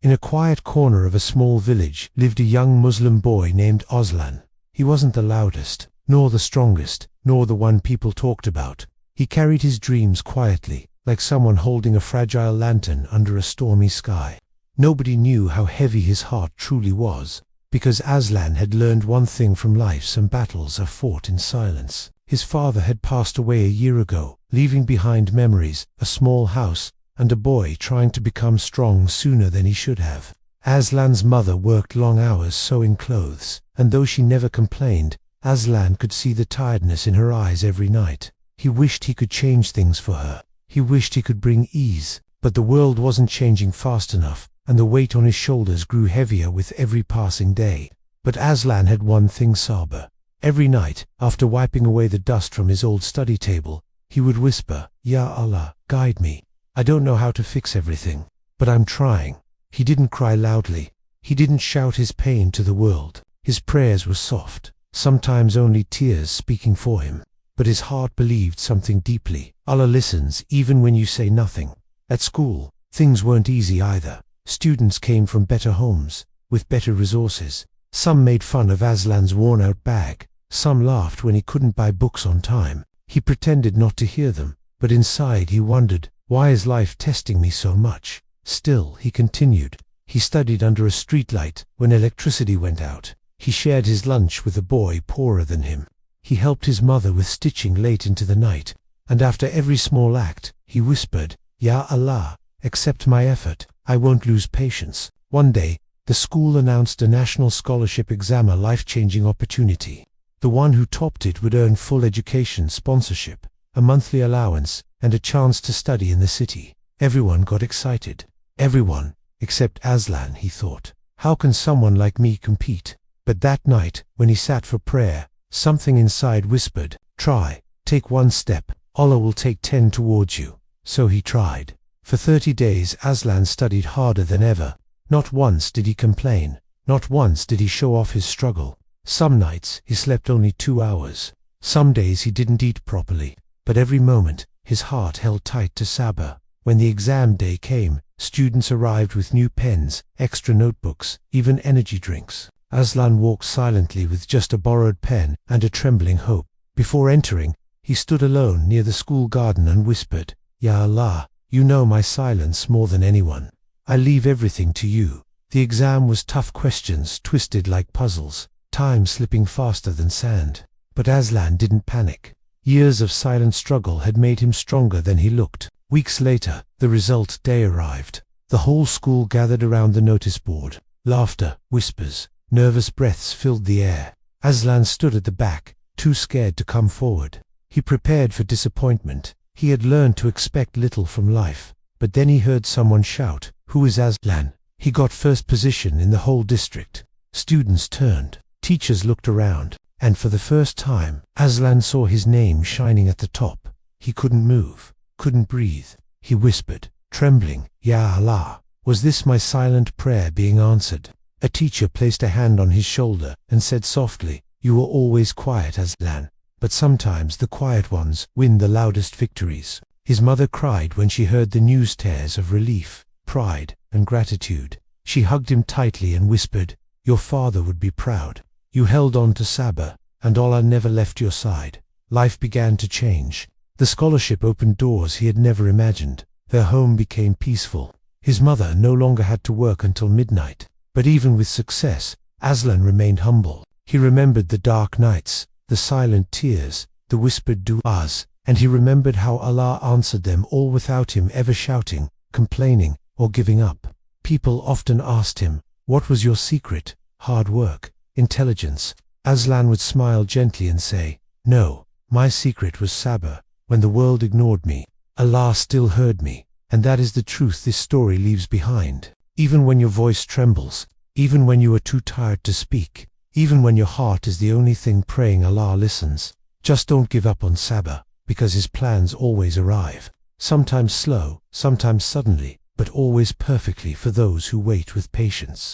In a quiet corner of a small village lived a young Muslim boy named Aslan. He wasn't the loudest, nor the strongest, nor the one people talked about. He carried his dreams quietly, like someone holding a fragile lantern under a stormy sky. Nobody knew how heavy his heart truly was, because Aslan had learned one thing from life: some battles are fought in silence. His father had passed away a year ago, leaving behind memories, a small house, and a boy trying to become strong sooner than he should have. Aslan's mother worked long hours sewing clothes, and though she never complained, Aslan could see the tiredness in her eyes every night. He wished he could change things for her. He wished he could bring ease, but the world wasn't changing fast enough, and the weight on his shoulders grew heavier with every passing day. But Aslan had one thing: Sabr. Every night, after wiping away the dust from his old study table, he would whisper, "Ya Allah, guide me. I don't know how to fix everything, but I'm trying." He didn't cry loudly. He didn't shout his pain to the world. His prayers were soft, sometimes only tears speaking for him. But his heart believed something deeply. Allah listens even when you say nothing. At school, things weren't easy either. Students came from better homes, with better resources. Some made fun of Aslan's worn-out bag. Some laughed when he couldn't buy books on time. He pretended not to hear them, but inside he wondered, why is life testing me so much? Still, he continued. He studied under a streetlight when electricity went out. He shared his lunch with a boy poorer than him. He helped his mother with stitching late into the night, and after every small act, he whispered, "Ya Allah, accept my effort. I won't lose patience." One day, the school announced a national scholarship exam, a life-changing opportunity. The one who topped it would earn full education sponsorship, a monthly allowance, and a chance to study in the city. Everyone got excited. Everyone, except Aslan, he thought. How can someone like me compete? But that night, when he sat for prayer, something inside whispered, "Try, take one step, Allah will take 10 towards you." So he tried. For 30 days Aslan studied harder than ever. Not once did he complain. Not once did he show off his struggle. Some nights he slept only 2 hours. Some days he didn't eat properly. But every moment, his heart held tight to Sabr. When the exam day came, students arrived with new pens, extra notebooks, even energy drinks. Aslan walked silently with just a borrowed pen and a trembling hope. Before entering, he stood alone near the school garden and whispered, "Ya Allah, you know my silence more than anyone. I leave everything to you." The exam was tough questions twisted like puzzles, time slipping faster than sand. But Aslan didn't panic. Years of silent struggle had made him stronger than he looked. Weeks later, the result day arrived. The whole school gathered around the notice board. Laughter, whispers, nervous breaths filled the air. Aslan stood at the back, too scared to come forward. He prepared for disappointment. He had learned to expect little from life. But then he heard someone shout, "Who is Aslan?" He got first position in the whole district. Students turned. Teachers looked around. And for the first time, Aslan saw his name shining at the top. He couldn't move, couldn't breathe. He whispered, trembling, "Ya Allah." Was this my silent prayer being answered? A teacher placed a hand on his shoulder and said softly, "You are always quiet, Aslan. But sometimes the quiet ones win the loudest victories." His mother cried when she heard the news, tears of relief, pride, and gratitude. She hugged him tightly and whispered, "Your father would be proud. You held on to Sabr, and Allah never left your side." Life began to change. The scholarship opened doors he had never imagined. Their home became peaceful. His mother no longer had to work until midnight. But even with success, Aslan remained humble. He remembered the dark nights, the silent tears, the whispered du'as, and he remembered how Allah answered them all without him ever shouting, complaining, or giving up. People often asked him, "What was your secret?" Hard work, intelligence. Aslan would smile gently and say, "No, my secret was Sabr. When the world ignored me, Allah still heard me." And that is the truth this story leaves behind. Even when your voice trembles, even when you are too tired to speak, even when your heart is the only thing praying, Allah listens. Just don't give up on Sabr, because His plans always arrive. Sometimes slow, sometimes suddenly, but always perfectly for those who wait with patience.